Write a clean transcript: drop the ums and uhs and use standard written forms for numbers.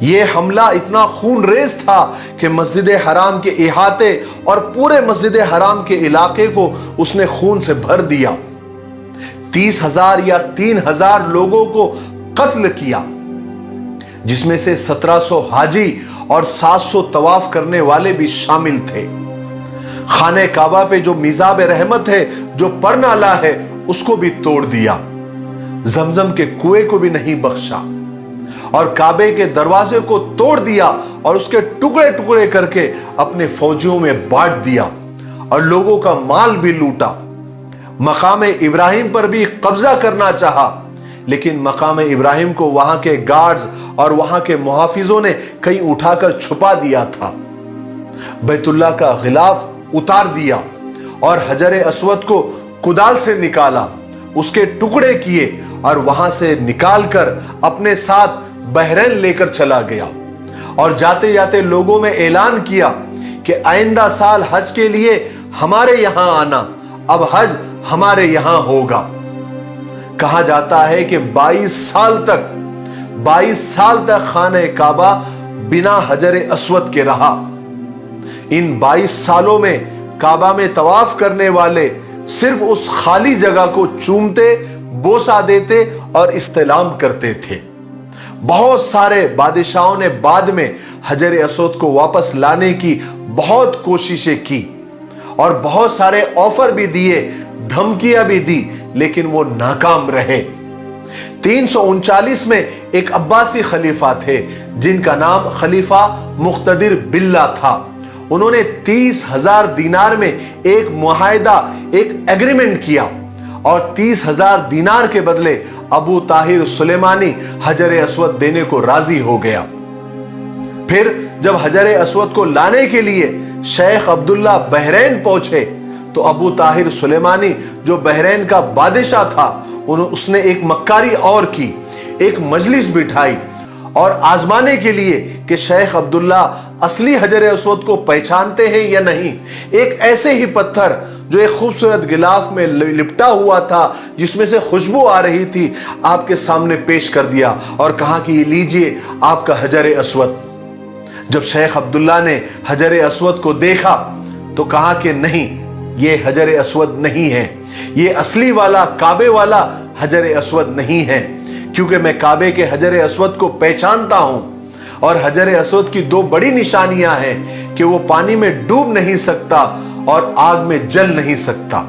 یہ حملہ اتنا خون ریز تھا کہ مسجد حرام کے احاطے اور پورے مسجد حرام کے علاقے کو اس نے خون سے بھر دیا۔ 30,000 یا 3,000 لوگوں کو قتل کیا، جس میں سے 1700 حاجی اور 700 طواف کرنے والے بھی شامل تھے۔ خانہ کعبہ پہ جو میزاب رحمت ہے، جو پرنالہ ہے، اس کو بھی توڑ دیا۔ زمزم کے کنویں کو بھی نہیں بخشا، اور کعبے کے دروازے کو توڑ دیا اور اس کے ٹکڑے ٹکڑے کر کے اپنے فوجیوں میں بانٹ دیا اور لوگوں کا مال بھی لوٹا۔ مقام ابراہیم پر بھی قبضہ کرنا چاہا، لیکن مقام ابراہیم کو وہاں کے گارڈز اور وہاں کے محافظوں نے کہیں اٹھا کر چھپا دیا تھا۔ بیت اللہ کا غلاف اتار دیا اور حجر اسود کو کدال سے نکالا، اس کے ٹکڑے کیے اور وہاں سے نکال کر اپنے ساتھ بحرین لے کر چلا گیا، اور جاتے جاتے لوگوں میں اعلان کیا کہ آئندہ سال حج کے لیے ہمارے یہاں آنا، اب حج ہمارے یہاں ہوگا۔ کہا جاتا ہے کہ 22 سال تک خانہ کعبہ بنا حجر اسود کے رہا۔ ان 22 سالوں میں کعبہ میں طواف کرنے والے صرف اس خالی جگہ کو چومتے، بوسہ دیتے اور استلام کرتے تھے۔ بہت سارے بادشاہوں نے بعد میں حجر اسود کو واپس لانے کی بہت کوششیں کی اور بہت سارے آفر بھی دیے، دھمکیاں بھی دی، لیکن وہ ناکام رہے۔ 339 میں ایک عباسی خلیفہ تھے جن کا نام خلیفہ مقتدر باللہ تھا۔ انہوں نے 30,000 دینار میں ایک معاہدہ، ایک ایگریمنٹ کیا، اور 30,000 دینار کے بدلے ابو طاہر سلیمانی حجر اسود دینے کو راضی ہو گیا۔ پھر جب حجر اسود کو لانے کے لیے شیخ عبداللہ بحرین پہنچے تو ابو طاہر سلیمانی جو بحرین کا بادشاہ تھا، اس نے ایک مکاری اور کی، ایک مجلس بٹھائی اور آزمانے کے لیے کہ شیخ عبداللہ اصلی حجر اسود کو پہچانتے ہیں یا نہیں، ایک ایسے ہی پتھر جو ایک خوبصورت غلاف میں لپٹا ہوا تھا جس میں سے خوشبو آ رہی تھی، آپ کے سامنے پیش کر دیا اور کہا کہ یہ لیجئے آپ کا حجر اسود۔ جب شیخ عبداللہ نے حجر اسود کو دیکھا تو کہا کہ نہیں، یہ حجر اسود نہیں ہے، یہ اصلی والا کعبے والا حجر اسود نہیں ہے، کیونکہ میں کعبے کے حجر اسود کو پہچانتا ہوں، اور حجر اسود کی 2 بڑی نشانیاں ہیں کہ وہ پانی میں ڈوب نہیں سکتا اور آگ میں جل نہیں سکتا۔